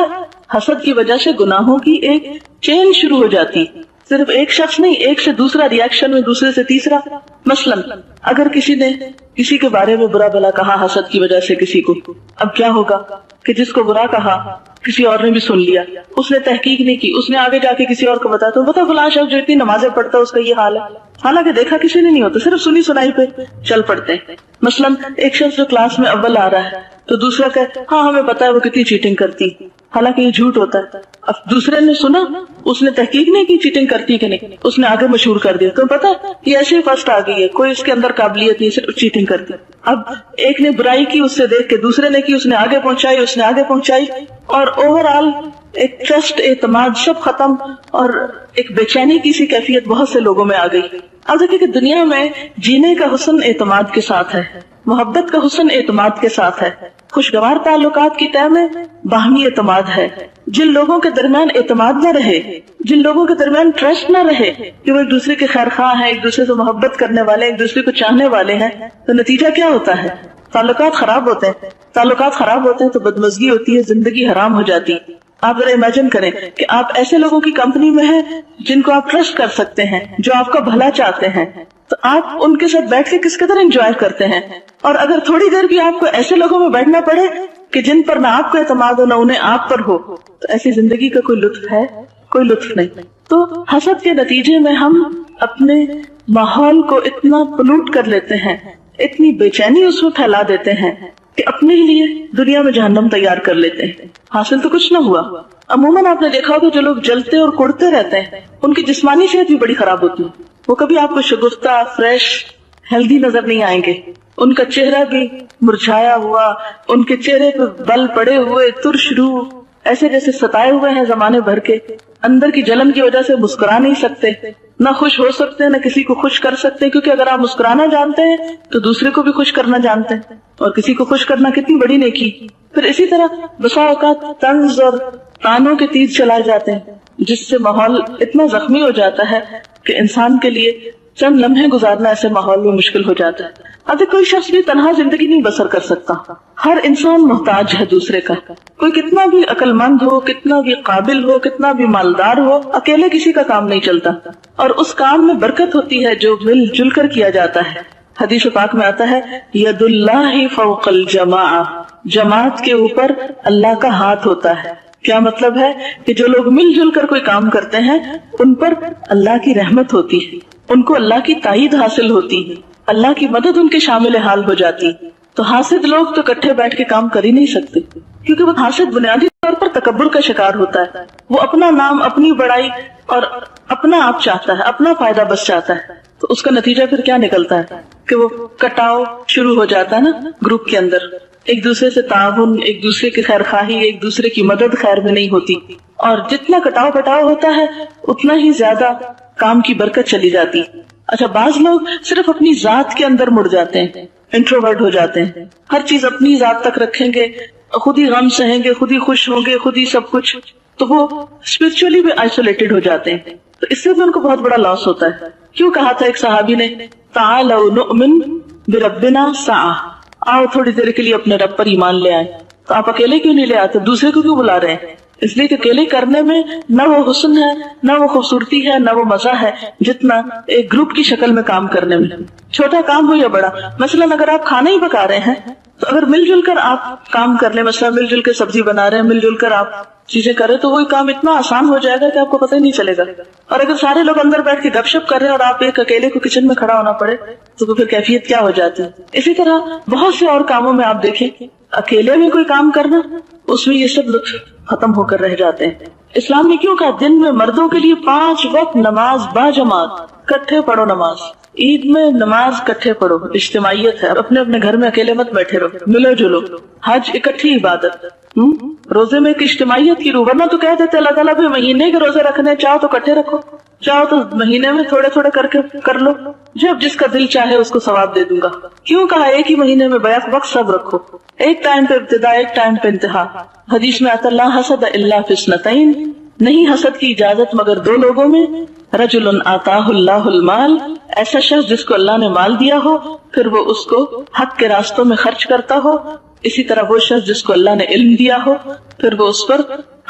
حسد کی وجہ سے گناہوں کی ایک چین شروع ہو جاتی. صرف ایک شخص نہیں، ایک سے دوسرا ریاکشن میں دوسرے سے تیسرا. مثلا اگر کسی نے کسی کے بارے میں برا بھلا کہا حسد کی وجہ سے کسی کو، اب کیا ہوگا کہ جس کو برا کہا کسی اور نے بھی سن لیا، اس نے تحقیق نہیں کی، اس نے آگے جا کے کسی اور کو بتایا تو بتا فلاں شخص جو اتنی نمازیں پڑھتا ہے اس کا یہ حال ہے. حالانکہ دیکھا کسی نے نہیں ہوتا، صرف سنی سنائی پہ چل پڑتے ہیں. مثلا ایک شخص جو کلاس میں اول آ رہا ہے تو دوسرا کہے ہاں ہمیں پتا ہے وہ کتنی چیٹنگ کرتی، حالانکہ یہ جھوٹ ہوتا ہے. اب دوسرے نے سنا، اس نے تحقیق نہیں کی چیٹنگ کرتی کہ نہیں، اس نے آگے مشہور کر دیا تو پتا یہ ایسے ہی فرسٹ آ گئی ہے، کوئی اس کے اندر قابلیت نہیں، صرف چیٹنگ کرتی. اب ایک نے برائی کی اس سے دیکھ کے دوسرے نے کی، اس نے آگے پہنچائی، اس نے آگے پہنچائی، اور اوور آل ایک ٹرسٹ، اعتماد سب ختم، اور ایک بے چینی کی سی کیفیت بہت سے لوگوں میں آ گئی. اب دیکھیں کہ دنیا میں جینے کا حسن اعتماد کے ساتھ ہے، محبت کا حسن اعتماد کے ساتھ ہے، خوشگوار تعلقات کی طے میں باہمی اعتماد ہے. جن لوگوں کے درمیان اعتماد نہ رہے، جن لوگوں کے درمیان ٹرسٹ نہ رہے کہ وہ ایک دوسرے کے خیر خواہ ہیں، ایک دوسرے سے محبت کرنے والے، ایک دوسرے کو چاہنے والے ہیں، تو نتیجہ کیا ہوتا ہے؟ تعلقات خراب ہوتے ہیں. تعلقات خراب ہوتے ہیں تو بدمزگی ہوتی ہے، زندگی حرام ہو جاتی. آپ ذرا امیجن کریں کہ آپ ایسے لوگوں کی کمپنی میں ہیں جن کو آپ ٹرسٹ کر سکتے ہیں، جو آپ کا بھلا چاہتے ہیں، تو آپ ان کے ساتھ بیٹھ کے کس قدر انجوائے کرتے ہیں. اور اگر تھوڑی دیر بھی آپ کو ایسے لوگوں میں بیٹھنا پڑے کہ جن پر نہ آپ کا اعتماد ہو نہ انہیں آپ پر ہو، تو ایسی زندگی کا کوئی لطف ہے؟ کوئی لطف نہیں۔ تو حسد کے نتیجے میں ہم اپنے ماحول کو اتنا پلوٹ کر لیتے ہیں، اتنی بے چینی اس میں پھیلا دیتے ہیں کہ اپنے لیے دنیا میں جہنم تیار کر لیتے ہیں۔ حاصل تو کچھ نہ ہوا۔ عموماً آپ نے دیکھا ہوگا جو لوگ جلتے اور کڑتے رہتے ہیں ان کی جسمانی صحت بھی بڑی خراب ہوتی ہے، وہ کبھی آپ کو شگفتہ، فریش، ہیلدی نظر نہیں آئیں گے، ان کا چہرہ بھی مرجھایا ہوا، ان کے چہرے پہ بل پڑے ہوئے، ترش روح، ایسے جیسے ستائے ہوئے ہیں زمانے بھر کے، اندر کی جلن کی وجہ سے مسکرا نہیں سکتے، نہ خوش ہو سکتے نہ کسی کو خوش کر سکتے، کیونکہ اگر آپ مسکرانا جانتے ہیں تو دوسرے کو بھی خوش کرنا جانتے ہیں، اور کسی کو خوش کرنا کتنی بڑی نیکی۔ پھر اسی طرح بسا اوقات طنز اور تانوں کے تیر چلائے جاتے ہیں، جس سے ماحول اتنا زخمی ہو جاتا ہے کہ انسان کے لیے چند لمحے گزارنا ایسے ماحول میں مشکل ہو جاتا ہے۔ اب کوئی شخص بھی تنہا زندگی نہیں بسر کر سکتا، ہر انسان محتاج ہے دوسرے کا، کوئی کتنا بھی عقل مند ہو، کتنا بھی قابل ہو، کتنا بھی مالدار ہو، اکیلے کسی کا کام نہیں چلتا، اور اس کام میں برکت ہوتی ہے جو مل جل کر کیا جاتا ہے۔ حدیث پاک میں آتا ہے ید اللہ فوق الجماعہ، جماعت کے اوپر اللہ کا ہاتھ ہوتا ہے۔ کیا مطلب ہے کہ جو لوگ مل جل کر کوئی کام کرتے ہیں ان پر اللہ کی رحمت ہوتی ہے، ان کو اللہ کی تائید حاصل ہوتی ہے، اللہ کی مدد ان کے شامل حال ہو جاتی۔ تو حاسد لوگ تو اکٹھے بیٹھ کے کام کر ہی نہیں سکتے، کیونکہ وہ حاسد بنیادی طور پر تکبر کا شکار ہوتا ہے، وہ اپنا نام، اپنی بڑائی اور اپنا آپ چاہتا ہے، اپنا فائدہ بس چاہتا ہے۔ تو اس کا نتیجہ پھر کیا نکلتا ہے کہ وہ کٹاؤ شروع ہو جاتا ہے نا گروپ کے اندر، ایک دوسرے سے تعاون، ایک دوسرے کی خیر خواہی، ایک دوسرے کی مدد خیر میں نہیں ہوتی، اور جتنا کٹاؤ بٹاؤ ہوتا ہے اتنا ہی زیادہ کام کی برکت چلی جاتی۔ اچھا، بعض لوگ صرف اپنی ذات کے اندر مڑ جاتے ہیں، انٹروورٹ ہو جاتے ہیں، ہر چیز اپنی ذات تک رکھیں گے، خود ہی غم سہیں گے، خود ہی خوش ہوں گے، خود ہی سب کچھ، تو وہ اسپرچولی بھی آئسولیٹڈ ہو جاتے ہیں، تو اس سے بھی ان کو بہت بڑا لاس ہوتا ہے۔ کیوں کہا تھا ایک صحابی نے تعالوا نؤمن بربنا ساعہ، آؤ تھوڑی دیر کے لیے اپنے رب پر ایمان لے آئے۔ تو آپ اکیلے کیوں نہیں لے آتے، دوسرے کو کیوں بلا رہے ہیں؟ اس لیے کہ اکیلے کرنے میں نہ وہ حسن ہے، نہ وہ خوبصورتی ہے، نہ وہ مزہ ہے جتنا ایک گروپ کی شکل میں کام کرنے میں، چھوٹا کام ہو یا بڑا۔ مثلاً اگر آپ کھانا ہی پکا رہے ہیں تو اگر مل جل کر آپ کام کر لیں، مثلا مل جل کے سبزی بنا رہے ہیں، مل جل کر آپ چیزیں کریں، تو وہی کام اتنا آسان ہو جائے گا کہ آپ کو پتہ ہی نہیں چلے گا۔ اور اگر سارے لوگ اندر بیٹھ کے گپ شپ کر رہے ہیں اور آپ ایک اکیلے کو کچن میں کھڑا ہونا پڑے تو پھر کیفیت کیا ہو جاتی ہے۔ اسی طرح بہت سے اور کاموں میں آپ دیکھیں، اکیلے میں کوئی کام کرنا، اس میں یہ سب لطف ختم ہو کر رہ جاتے ہیں۔ اسلام نے کیوں کہا دن میں مردوں کے لیے 5 وقت نماز با جماعت، کٹھے پڑھو نماز، عید میں نماز کٹھے پڑھو، اجتماعیت ہے، اپنے اپنے گھر میں اکیلے مت بیٹھے رہو، ملو جلو، حج اکٹھی عبادت، روزے میں ایک اجتماعیت کی روح، ورنہ تو کہہ دیتے اللہ تعالیٰ بھی مہینے کے روزے رکھنے، چاہو تو کٹھے رکھو، چاہو تو مہینے میں تھوڑے تھوڑے کر کے کر لو، جب جس کا دل چاہے اس کو ثواب دے دوں گا۔ کیوں کہا ایک ہی مہینے میں بیک وقت سب رکھو، ایک ٹائم پہ ابتدا، ایک ٹائم پہ انتہا۔ حدیث میں آتا لا حسد الا فی اثنتین، نہیں حسد کی اجازت مگر 2 لوگوں میں، رجل آتاہ اللہ المال، ایسا شخص جس کو اللہ نے مال دیا ہو پھر وہ اس کو حق کے راستوں میں خرچ کرتا ہو، اسی طرح وہ شخص جس کو اللہ نے علم دیا ہو پھر وہ اس پر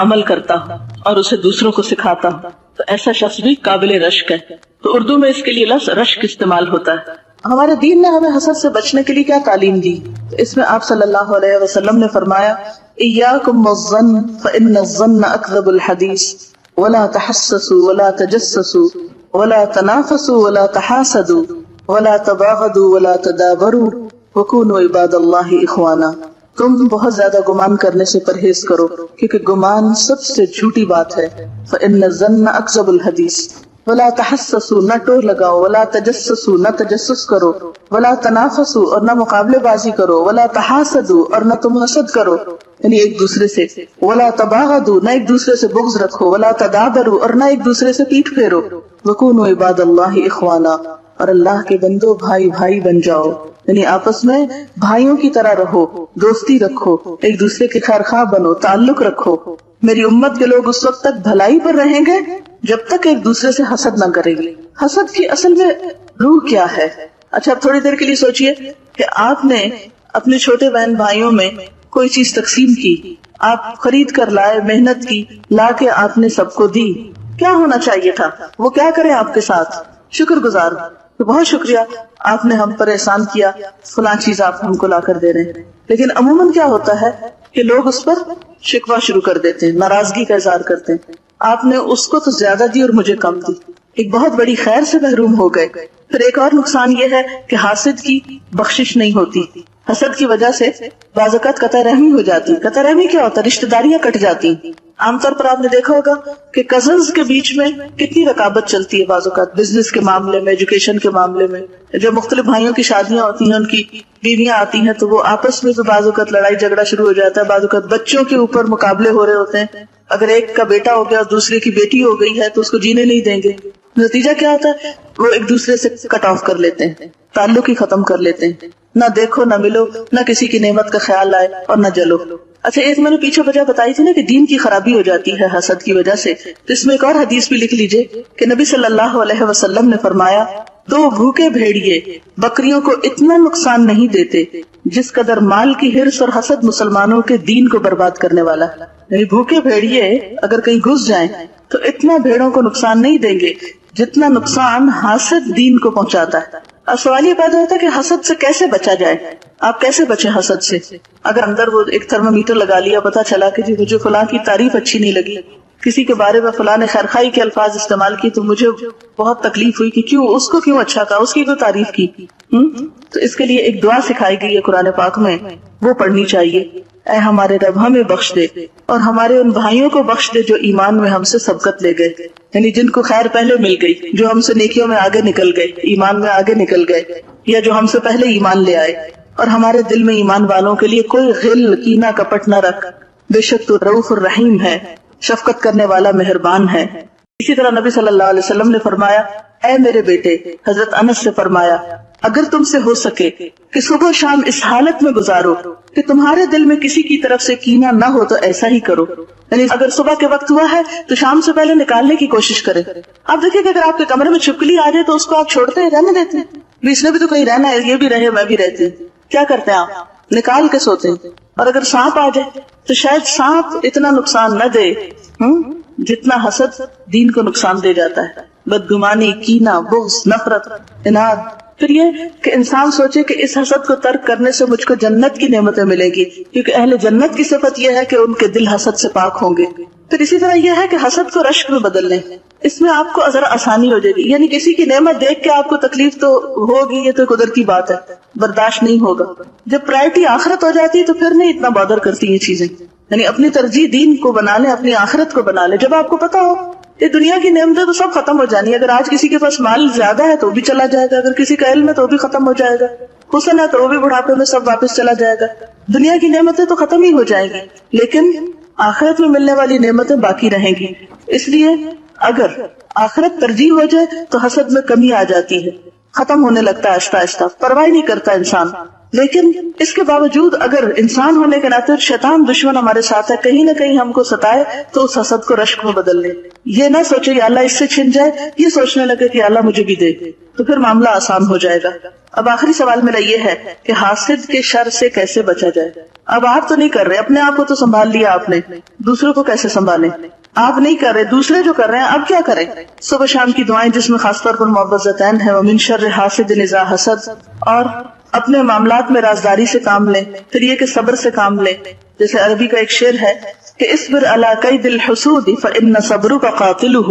عمل کرتا ہو اور اسے دوسروں کو سکھاتا ہو، تو ایسا شخص بھی قابل رشک ہے۔ تو اردو میں اس کے لیے لفظ رشک استعمال ہوتا ہے۔ ہمارے دین نے ہمیں حسد سے بچنے کے لیے کیا تعلیم دی؟ اس میں آپ صلی اللہ علیہ وسلم نے فرمایا ایاکم والظن فإن الظن اکذب الحدیث ولا تحسسوا ولا تجسسوا ولا تنافسوا ولا تحاسدوا ولا تباغضوا ولا تدابروا وكونوا عباد اللہ اخوانا۔ تم بہت زیادہ گمان کرنے سے پرہیز کرو کیونکہ گمان سب سے جھوٹی بات ہے۔ فإن الظن اکذب الحدیث ولا تحسسوا، نہ ٹور لگاؤ، ولا تجسسوا، نہ تجسس کرو، ولا تنافسوا، اور نہ مقابلے بازی کرو، ولا تحاسدوا، اور نہ تم حسد کرو یعنی ایک دوسرے سے، ولا تباغضوا، نہ ایک دوسرے سے بغض رکھو، ولا تدابروا، اور نہ ایک دوسرے سے پیٹھ پھیرو، وکونوا عباد اللہ اخوانا، اور اللہ کے بندو بھائی بھائی بن جاؤ، یعنی آپس میں بھائیوں کی طرح رہو، دوستی رکھو، ایک دوسرے کے خیر خواہ بنو، تعلق رکھو۔ میری امت کے لوگ اس وقت تک بھلائی پر رہیں گے جب تک ایک دوسرے سے حسد نہ کریں گے۔ حسد کی اصل میں روح کیا ہے؟ اچھا اب تھوڑی دیر کے لیے سوچئے کہ آپ نے اپنے چھوٹے بہن بھائیوں میں کوئی چیز تقسیم کی، آپ خرید کر لائے، محنت کی، لا کے آپ نے سب کو دی، کیا ہونا چاہیے تھا؟ وہ کیا کریں آپ کے ساتھ؟ شکر گزار، تو بہت شکریہ آپ نے ہم پر احسان کیا، فلاں چیز آپ ہم کو لا کر دے رہے ہیں. لیکن عموماً کیا ہوتا ہے کہ لوگ اس پر شکوہ شروع کر دیتے ہیں، ناراضگی کا اظہار کرتے ہیں، آپ نے اس کو تو زیادہ دی اور مجھے کم دی، ایک بہت بڑی خیر سے محروم ہو گئے. پھر ایک اور نقصان یہ ہے کہ حاسد کی بخشش نہیں ہوتی. حسد کی وجہ سے بعض اوقات قطع رحمی ہو جاتی. قطع رحمی کیا ہوتا ہے؟ رشتہ داریاں کٹ جاتی. عام طور پر آپ نے دیکھا ہوگا کہ کزنز کے بیچ میں کتنی رقابت چلتی ہے بعض اوقات، بزنس کے معاملے میں، ایجوکیشن کے معاملے میں. جو مختلف بھائیوں کی شادیاں ہوتی ہیں، ان کی بیویاں آتی ہیں تو وہ آپس میں تو بعض اوقات لڑائی جھگڑا شروع ہو جاتا ہے. بعض اوقات بچوں کے اوپر مقابلے ہو رہے ہوتے ہیں. اگر ایک کا بیٹا ہو گیا اور دوسرے کی بیٹی ہو گئی ہے تو اس کو جینے نہیں دیں گے. نتیجہ کیا ہوتا ہے؟ وہ ایک دوسرے سے کٹ آف کر لیتے ہیں، تعلق ہی ختم کر لیتے ہیں. نہ دیکھو نہ ملو، نہ کسی کی نعمت کا خیال آئے اور نہ جلو. اچھا، ایک میں نے پیچھے وجہ بتائی تھی نا کہ دین کی خرابی ہو جاتی ہے حسد کی وجہ سے، تو اس میں ایک اور حدیث بھی لکھ لیجئے کہ نبی صلی اللہ علیہ وسلم نے فرمایا 2 بھوکے بھیڑیے بکریوں کو اتنا نقصان نہیں دیتے جس قدر مال کی حرص اور حسد مسلمانوں کے دین کو برباد کرنے والا ہے. یعنی بھوکے بھیڑیے اگر کہیں گھس جائیں تو اتنا بھیڑوں کو نقصان نہیں دیں گے جتنا نقصان حسد دین کو پہنچاتا ہے. اب سوال یہ پیدا ہوتا ہے کہ حسد سے کیسے بچا جائے؟ آپ کیسے بچیں حسد سے؟ اگر اندر وہ ایک تھرمامیٹر لگا لیا، پتا چلا کہ جی مجھے فلاں کی تعریف اچھی نہیں لگی، کسی کے بارے میں فلاں نے خیرخواہی کے الفاظ استعمال کی تو مجھے بہت تکلیف ہوئی کہ کیوں اس کو کیوں اچھا کہا، اس کی کوئی تعریف کی. تو اس کے لیے ایک دعا سکھائی گئی ہے قرآن پاک میں، وہ پڑھنی چاہیے. اے ہمارے رب ہمیں بخش دے اور ہمارے ان بھائیوں کو بخش دے جو ایمان میں ہم سے سبقت لے گئے، یعنی جن کو خیر پہلے مل گئی، جو ہم سے نیکیوں میں آگے نکل گئے، ایمان میں آگے نکل گئے، یا جو ہم سے پہلے ایمان لے آئے. اور ہمارے دل میں ایمان والوں کے لیے کوئی غل کینہ کپٹ نہ رکھ، بے شک تو رؤوف الرحیم ہے، شفقت کرنے والا مہربان ہے. اسی طرح نبی صلی اللہ علیہ وسلم نے فرمایا اے میرے بیٹے، حضرت انس سے فرمایا اگر تم سے ہو سکے کہ صبح و شام اس حالت میں گزارو کہ تمہارے دل میں کسی کی طرف سے کینہ نہ ہو تو ایسا ہی کرو. یعنی اگر صبح کے وقت ہوا ہے تو شام سے پہلے نکالنے کی کوشش کرے. آپ دیکھیں کہ اگر آپ کے کمرے میں چھپکلی آ جائے تو اس کو آپ چھوڑتے ہیں، رہنے دیتے ہیں؟ اس نے بھی تو کہیں رہنا ہے، یہ بھی رہے میں بھی رہتی ہوں. کیا کرتے ہیں آپ؟ نکال کے سوتے ہیں. اور اگر سانپ آ جائے تو شاید سانپ اتنا نقصان نہ دے جتنا حسد دین کو نقصان دے جاتا ہے. بدگمانی، کینہ، بغض، نفرت، اناد. پھر یہ کہ انسان سوچے کہ اس حسد کو ترک کرنے سے مجھ کو جنت کی نعمتیں ملے گی، کیونکہ اہل جنت کی صفت یہ ہے کہ ان کے دل حسد سے پاک ہوں گے. پھر اسی طرح یہ ہے کہ حسد کو رشک میں بدل لیں، اس میں آپ کو ذرا آسانی ہو جائے گی. یعنی کسی کی نعمت دیکھ کے آپ کو تکلیف تو ہوگی، یہ تو قدرتی بات ہے، برداشت نہیں ہوگا. جب پرائرٹی آخرت ہو جاتی ہے تو پھر نہیں اتنا بادر کرتی یہ چیزیں. یعنی اپنی ترجیح دین کو بنا لیں، اپنی آخرت کو بنا لیں. جب آپ کو پتا ہو یہ دنیا کی نعمتیں تو سب ختم ہو جانی، اگر آج کسی کے پاس مال زیادہ ہے تو بھی چلا جائے گا، اگر کسی کا علم ہے تو بھی ختم ہو جائے گا، حسن ہے تو وہ بھی بڑھاپے میں سب واپس چلا جائے گا. دنیا کی نعمتیں تو ختم ہی ہو جائیں گی، لیکن آخرت میں ملنے والی نعمتیں باقی رہیں گی. اس لیے اگر آخرت ترجیح ہو جائے تو حسد میں کمی آ جاتی ہے، ختم ہونے لگتا ہے آہستہ آہستہ، پرواہ نہیں کرتا انسان. لیکن اس کے باوجود اگر انسان ہونے کے ناطے شیطان دشمن ہمارے ساتھ ہے، کہیں نہ کہیں ہم کو ستائے تو اس حسد کو رشک میں بدل لے. یہ نہ سوچے کہ اللہ اس سے چھن جائے، یہ سوچنے لگے کہ اللہ مجھے بھی دے، تو پھر معاملہ آسان ہو جائے گا. اب آخری سوال میرا یہ ہے کہ حاسد کے شر سے کیسے بچا جائے؟ اب آپ تو نہیں کر رہے، اپنے آپ کو تو سنبھال لیا آپ نے، دوسروں کو کیسے سنبھالیں؟ آپ نہیں کر رہے، دوسرے جو کر رہے ہیں اب کیا کریں؟ صبح شام کی دعائیں جس میں خاص طور پر معوذتین ہے، ومن شر حاسد اذا حسد، اور اپنے معاملات میں رازداری سے کام لیں. پھر یہ کہ صبر سے کام لیں. جیسے عربی کا ایک شعر ہے کہ اصبر علی کید الحسود فان صبرک قاتلہ،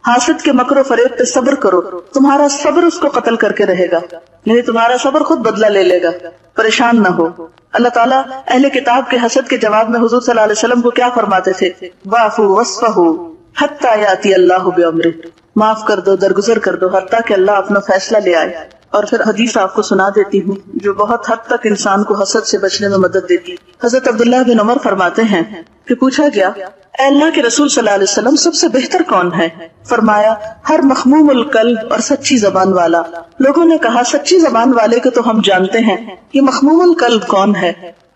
حاسد کے مکر و فریب پہ صبر کرو، تمہارا صبر اس کو قتل کر کے رہے گا، یعنی تمہارا صبر خود بدلہ لے لے گا. پریشان نہ ہو. اللہ تعالیٰ اہل کتاب کے حسد کے جواب میں حضور صلی اللہ علیہ وسلم کو کیا فرماتے تھے؟ واعفوا واصفحوا حتی یاتی اللہ بامرہ، معاف کر دو، درگزر کر دو حتیٰ کہ اللہ اپنا فیصلہ لے آئے. اور پھر حدیث آپ کو سنا دیتی ہوں جو بہت حد تک انسان کو حسد سے بچنے میں مدد دیتی. حضرت عبداللہ بن عمر فرماتے ہیں کہ پوچھا گیا اے اللہ کے رسول صلی اللہ علیہ وسلم سب سے بہتر کون ہے؟ فرمایا ہر مخموم القلب اور سچی زبان والا. لوگوں نے کہا سچی زبان والے کو تو ہم جانتے ہیں، یہ مخموم القلب کون ہے؟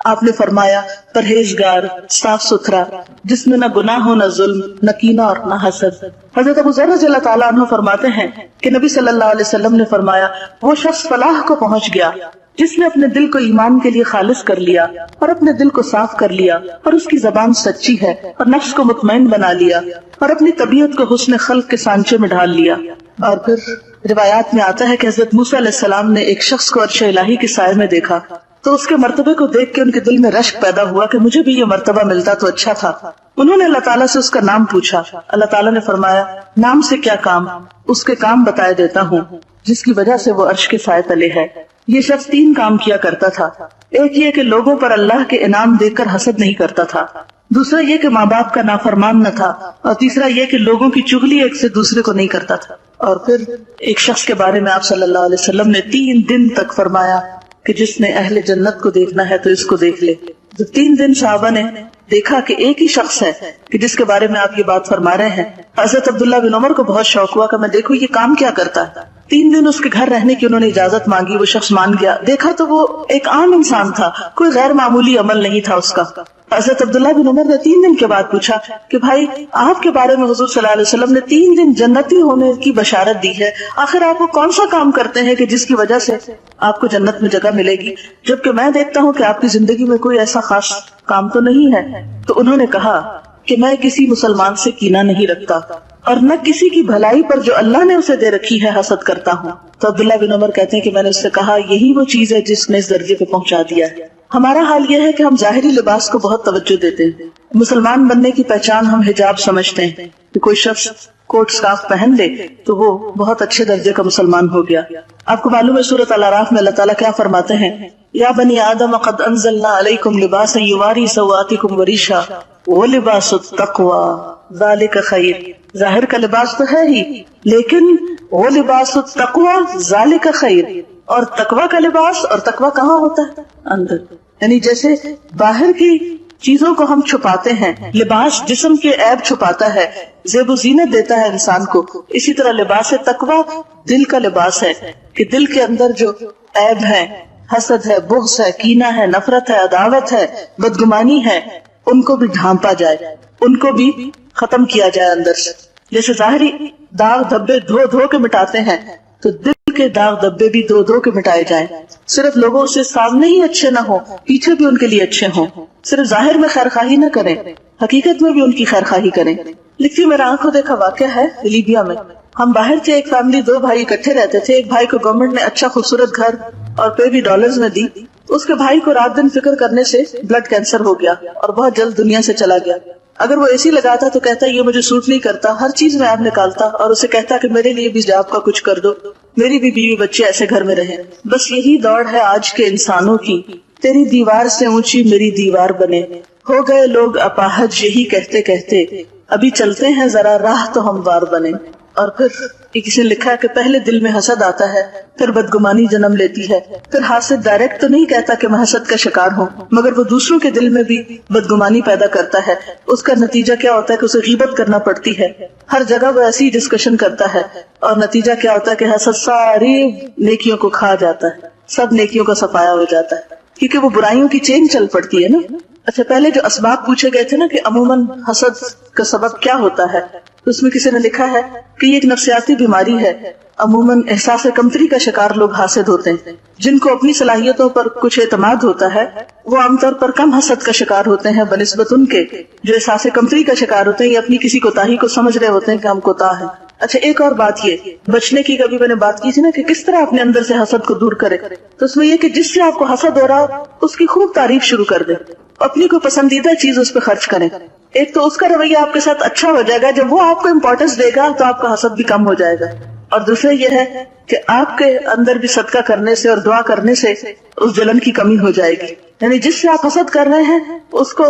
آپ نے فرمایا پرہیزگار، صاف ستھرا، جس میں نہ گناہ ہو، نہ ظلم، نہ کینہ اور نہ حسد. حضرت ابو ذر رضی اللہ تعالیٰ عنہ فرماتے ہیں کہ نبی صلی اللہ علیہ وسلم نے فرمایا وہ شخص فلاح کو پہنچ گیا جس نے اپنے دل کو ایمان کے لیے خالص کر لیا اور اپنے دل کو صاف کر لیا اور اس کی زبان سچی ہے اور نفس کو مطمئن بنا لیا اور اپنی طبیعت کو حسن خلق کے سانچے میں ڈھال لیا. اور پھر روایات میں آتا ہے کہ حضرت موسیٰ علیہ السلام نے ایک شخص کو عرش الہی کے سائے میں دیکھا تو اس کے مرتبے کو دیکھ کے ان کے دل میں رشک پیدا ہوا کہ مجھے بھی یہ مرتبہ ملتا تو اچھا تھا. انہوں نے اللہ تعالیٰ سے اس کا نام پوچھا. اللہ تعالیٰ نے فرمایا نام سے کیا کام، اس کے کام بتائے دیتا ہوں جس کی وجہ سے وہ عرش کے سائے تلے ہے. یہ شخص 3 کام کیا کرتا تھا. ایک یہ کہ لوگوں پر اللہ کے انعام دیکھ کر حسد نہیں کرتا تھا، دوسرا یہ کہ ماں باپ کا نافرمان نہ تھا، اور تیسرا یہ کہ لوگوں کی چغلی ایک سے دوسرے کو نہیں کرتا تھا. اور پھر ایک شخص کے بارے میں آپ صلی اللہ علیہ وسلم نے 3 دن تک فرمایا کہ جس نے اہل جنت کو دیکھنا ہے تو اس کو دیکھ لے. جب 3 دن صحابہ نے دیکھا کہ ایک ہی شخص ہے کہ جس کے بارے میں آپ یہ بات فرما رہے ہیں، حضرت عبداللہ بن عمر کو بہت شوق ہوا کہ میں دیکھوں یہ کام کیا کرتا ہے. 3 دن اس کے گھر رہنے کی انہوں نے اجازت مانگی، وہ شخص مان گیا. دیکھا تو وہ ایک عام انسان تھا، کوئی غیر معمولی عمل نہیں تھا اس کا. حضرت عبداللہ بن عمر نے 3 دن کے بعد پوچھا کہ بھائی آپ کے بارے میں حضور صلی اللہ علیہ وسلم نے 3 دن جنتی ہونے کی بشارت دی ہے، آخر آپ وہ کون سا کام کرتے ہیں کہ جس کی وجہ سے آپ کو جنت میں جگہ ملے گی، جبکہ میں دیکھتا ہوں کہ آپ کی زندگی میں کوئی ایسا خاص کام تو نہیں ہے. تو انہوں نے کہا کہ میں کسی مسلمان سے کینہ نہیں رکھتا اور نہ کسی کی بھلائی پر جو اللہ نے اسے دے رکھی ہے حسد کرتا ہوں. تو عبداللہ بن عمر کہتے ہیں کہ میں نے اس سے کہا یہی وہ چیز ہے جس نے اس درجے پہ پہنچا دیا ہے. ہمارا حال یہ ہے کہ ہم ظاہری لباس کو بہت توجہ دیتے ہیں. مسلمان بننے کی پہچان ہم حجاب سمجھتے ہیں کہ کوئی شخص کوٹ سکارف پہن لے تو وہ بہت اچھے درجے کا مسلمان ہو گیا. آپ کو معلوم ہے سورۃ الاعراف میں اللہ تعالیٰ کیا فرماتے ہیں، یا بنی آدم قد انزلنا علیکم لباسا یواری سوآتکم وریشا ولباس التقوی ذالک خیر. ظاہر کا لباس تو ہے ہی، لیکن وہ لباس التقوی ذالک خیر، اور تقوی کا لباس، اور تقوی کہاں ہوتا ہے؟ اندر. یعنی جیسے باہر کی چیزوں کو ہم چھپاتے ہیں، لباس جسم کے عیب چھپاتا ہے، زیب و زینت دیتا ہے انسان کو، اسی طرح لباس تقوی دل کا لباس ہے کہ دل کے اندر جو عیب ہے، حسد ہے، بغض ہے، کینہ ہے، نفرت ہے، عداوت ہے، بدگمانی ہے، ان کو بھی ڈھانپا جائے، ان کو بھی ختم کیا جائے اندر سے. جیسے ظاہری داغ دھبے دھو دھو کے مٹاتے ہیں تو دل کے داغ دھبے بھی دھو دھو کے مٹائے جائیں. صرف لوگوں سے سامنے ہی اچھے نہ ہوں، پیچھے بھی ان کے لیے اچھے ہوں. صرف ظاہر میں خیر خواہی نہ کریں، حقیقت میں بھی ان کی خیر خواہی کریں. لکھتی میرا آنکھوں دیکھا واقعہ ہے لیبیا میں. ہم باہر تھے، ایک فیملی 2 بھائی اکٹھے رہتے تھے. ایک بھائی کو گورنمنٹ نے اچھا خوبصورت گھر اور پے بھی ڈالرز میں دی. اس کے بھائی کو رات دن فکر کرنے سے بلڈ کینسر ہو گیا اور بہت جلد دنیا سے چلا گیا. اگر وہ اے سی لگاتا تو کہتا یہ مجھے سوٹ نہیں کرتا، ہر چیز میں آپ نکالتا اور اسے کہتا کہ میرے لیے بھی جاب کا کچھ کر دو، میری بھی بیوی بچے ایسے گھر میں رہیں. بس یہی دوڑ ہے آج کے انسانوں کی، تیری دیوار سے اونچی میری دیوار بنے. ہو گئے لوگ اپاہج یہی کہتے کہتے، ابھی چلتے ہیں ذرا راہ تو ہموار بنے. اور پھر کسی نے لکھا ہے کہ پہلے دل میں حسد آتا ہے، پھر بدگمانی جنم لیتی ہے، پھر حاسد ڈائریکٹ تو نہیں کہتا کہ میں حسد کا شکار ہوں، مگر وہ دوسروں کے دل میں بھی بدگمانی پیدا کرتا ہے. اس کا نتیجہ کیا ہوتا ہے کہ اسے غیبت کرنا پڑتی ہے، ہر جگہ وہ ایسی ڈسکشن کرتا ہے، اور نتیجہ کیا ہوتا ہے کہ حسد ساری نیکیوں کو کھا جاتا ہے، سب نیکیوں کا صفایا ہو جاتا ہے، کیونکہ وہ برائیوں کی چین چل پڑتی ہے نا. اچھا، پہلے جو اسباب پوچھے گئے تھے نا کہ عموماً حسد کا سبب کیا ہوتا ہے، تو اس میں کسی نے لکھا ہے کہ یہ ایک نفسیاتی بیماری ہے. عموماً احساس کمتری کا شکار لوگ حاسد ہوتے ہیں. جن کو اپنی صلاحیتوں پر کچھ اعتماد ہوتا ہے وہ عام طور پر کم حسد کا شکار ہوتے ہیں بنسبت ان کے جو احساس کمتری کا شکار ہوتے ہیں یا اپنی کسی کوتاہی کو سمجھ رہے ہوتے ہیں کہ ہم کوتاہ ہیں. اچھا، ایک اور بات یہ بچنے کی، کبھی میں نے بات کی تھی نا کہ کس طرح اپنے اندر سے حسد کو دور کرے. تو اس میں یہ کہ جس سے آپ کو حسد ہو رہا اس کی خوب تعریف شروع کر دے، اپنی کوئی پسندیدہ چیز اس پہ خرچ کریں. ایک تو اس کا رویہ آپ کے ساتھ اچھا ہو جائے گا، جب وہ آپ کو امپورٹنس دے گا تو آپ کا حسد بھی کم ہو جائے گا. اور دوسرا یہ ہے کہ آپ کے اندر بھی صدقہ کرنے سے اور دعا کرنے سے اس جلن کی کمی ہو جائے گی. یعنی جس سے آپ حسد کر رہے ہیں اس کو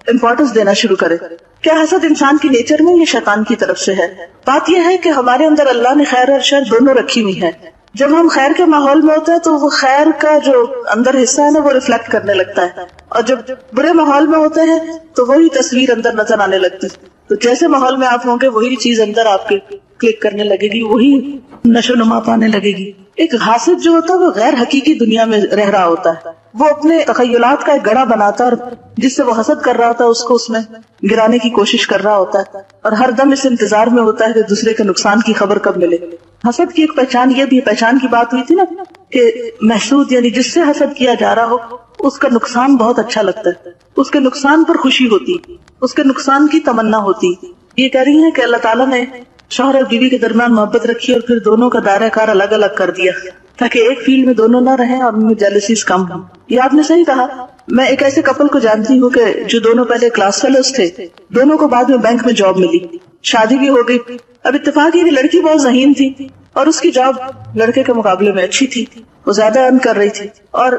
امپورٹنس دینا شروع کریں. کیا حسد انسان کی نیچر میں یا شیطان کی طرف سے ہے؟ بات یہ ہے کہ ہمارے اندر اللہ نے خیر اور شر دونوں رکھی ہوئی ہے. جب ہم خیر کے ماحول میں ہوتے ہیں تو وہ خیر کا جو اندر حصہ ہے نا وہ ریفلیکٹ کرنے لگتا ہے، اور جب برے ماحول میں ہوتے ہیں تو وہی تصویر اندر نظر آنے لگتی. تو جیسے ماحول میں آپ ہوں گے وہی چیز اندر آپ کے کلک کرنے لگے گی، وہی نشو نما پانے لگے گی. ایک حاسد جو ہوتا ہے وہ غیر حقیقی دنیا میں رہ رہا ہوتا ہے، وہ اپنے تخیلات کا ایک گڑھا بناتا ہے اور جس سے وہ حسد کر رہا ہوتا ہے اس کو اس میں گرانے کی کوشش کر رہا ہوتا ہے، اور ہر دم اس انتظار میں ہوتا ہے کہ دوسرے کے نقصان کی خبر کب ملے. حسد کی ایک پہچان یہ بھی، پہچان کی بات ہوئی تھی نا کہ محسود یعنی جس سے حسد کیا جا رہا ہو اس کا نقصان بہت اچھا لگتا ہے، اس کے نقصان پر خوشی ہوتی، اس کے نقصان کی تمنا ہوتی. یہ کہہ رہی ہیں کہ اللہ تعالیٰ نے شوہر اور بیوی کے درمیان محبت رکھی اور پھر دونوں کا دائرہ کار الگ الگ کر دیا تاکہ ایک فیلڈ میں دونوں نہ رہیں اور ان میں جیلسیز کم ہوں. یہ آپ نے صحیح کہا. میں ایک ایسے کپل کو جانتی ہوں کہ جو دونوں پہلے کلاس فیلوز تھے, دونوں کو بعد میں بینک میں جاب ملی, شادی بھی ہو گئی. اب اتفاق یہ کہ لڑکی بہت ذہین تھی اور اس کی جاب لڑکے کے مقابلے میں اچھی تھی, وہ زیادہ ارن کر رہی تھی, اور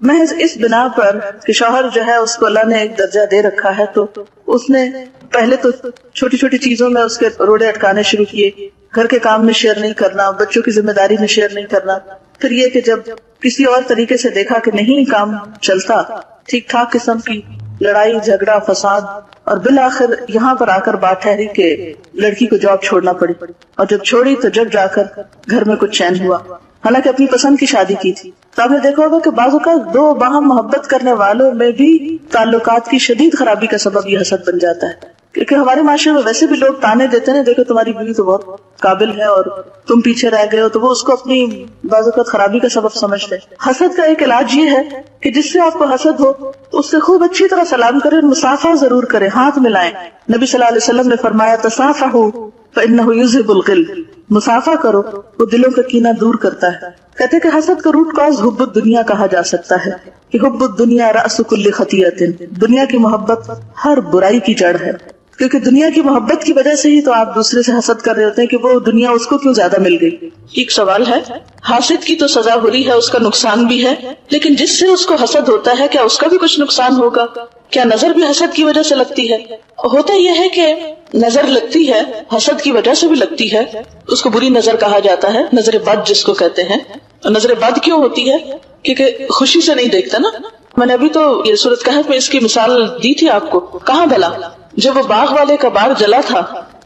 محض اس بنا پر کہ شوہر جو ہے اس کو اللہ نے ایک درجہ دے رکھا ہے تو اس نے پہلے تو چھوٹی چھوٹی چیزوں میں اس کے روڑے اٹکانے شروع کیے. گھر کے کام میں شیئر نہیں کرنا, بچوں کی ذمہ داری میں شیئر نہیں کرنا. پھر یہ کہ جب کسی اور طریقے سے دیکھا کہ نہیں کام چلتا, ٹھیک ٹھاک قسم کی لڑائی جھگڑا فساد, اور بالآخر یہاں پر آ کر بات ٹھہری کہ لڑکی کو جاب چھوڑنا پڑی, اور جب چھوڑی تو جب جا کر گھر میں کچھ چین ہوا, حالانکہ اپنی پسند کی شادی کی تھی. تو آپ نے دیکھا ہوگا کہ بعض اوقات دو باہم محبت کرنے والوں میں بھی تعلقات کی شدید خرابی کا سبب یہ حسد بن جاتا ہے. کیونکہ ہمارے معاشرے میں ویسے بھی لوگ تانے دیتے ہیں, دیکھو تمہاری بیوی تو بہت قابل ہے اور تم پیچھے رہ گئے ہو, تو وہ اس کو اپنی بعض اوقات خرابی کا سبب سمجھتے ہیں. حسد کا ایک علاج یہ ہے کہ جس سے آپ کو حسد ہو تو اس سے خوب اچھی طرح سلام کریں, مصافحہ ضرور کریں, ہاتھ ملائیں. نبی صلی اللہ علیہ وسلم نے فرمایا تصافحوا فإنه يذهب الغل, مصافحہ کرو وہ دلوں کا کینہ دور کرتا ہے. کہتے کہ حسد کا روٹ کاز حب الدنیا کہا جا سکتا ہے کہ حب الدنیا رأس کل خطیئۃ, دنیا کی محبت ہر برائی کی جڑ ہے. کیونکہ دنیا کی محبت کی وجہ سے ہی تو آپ دوسرے سے حسد کر رہے ہوتے ہیں کہ وہ دنیا اس کو کیوں زیادہ مل گئی. ایک سوال ہے, حاسد کی تو سزا ہو رہی ہے, اس کا نقصان بھی ہے, لیکن جس سے اس کو حسد ہوتا ہے کیا اس کا بھی کچھ نقصان ہوگا؟ کیا نظر بھی حسد کی وجہ سے لگتی ہے؟ ہوتا یہ ہے کہ نظر لگتی ہے حسد کی وجہ سے بھی لگتی ہے, اس کو بری نظر کہا جاتا ہے, نظر بد جس کو کہتے ہیں. نظر بد کیوں ہوتی ہے؟ کیونکہ خوشی سے نہیں دیکھتا نا. میں نے ابھی تو یہ سورۃ کہف میں اس کی مثال دی تھی آپ کو. کہاں بھلا جب وہ باغ والے کا باغ جلا تھا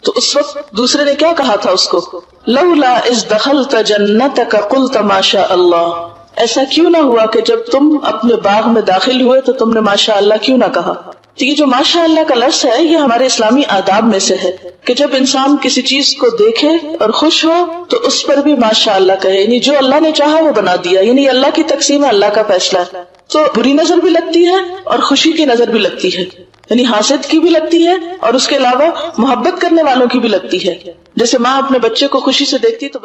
تو اس وقت دوسرے نے کیا کہا تھا اس کو, لولا اذ دخلت جنتک قلت ما شاء اللہ, ایسا کیوں نہ ہوا کہ جب تم اپنے باغ میں داخل ہوئے تو تم نے ماشاء اللہ کیوں نہ کہا. تو یہ جو ماشاء اللہ کا لفظ ہے یہ ہمارے اسلامی آداب میں سے ہے کہ جب انسان کسی چیز کو دیکھے اور خوش ہو تو اس پر بھی ماشاء اللہ کہے, یعنی جو اللہ نے چاہا وہ بنا دیا, یعنی اللہ کی تقسیم ہے, اللہ کا فیصلہ ہے. تو بری نظر بھی لگتی ہے اور خوشی کی نظر بھی لگتی ہے, یعنی حاسد کی بھی لگتی ہے اور اس کے علاوہ محبت کرنے والوں کی بھی لگتی ہے. جیسے ماں اپنے بچے کو خوشی سے دیکھتی تو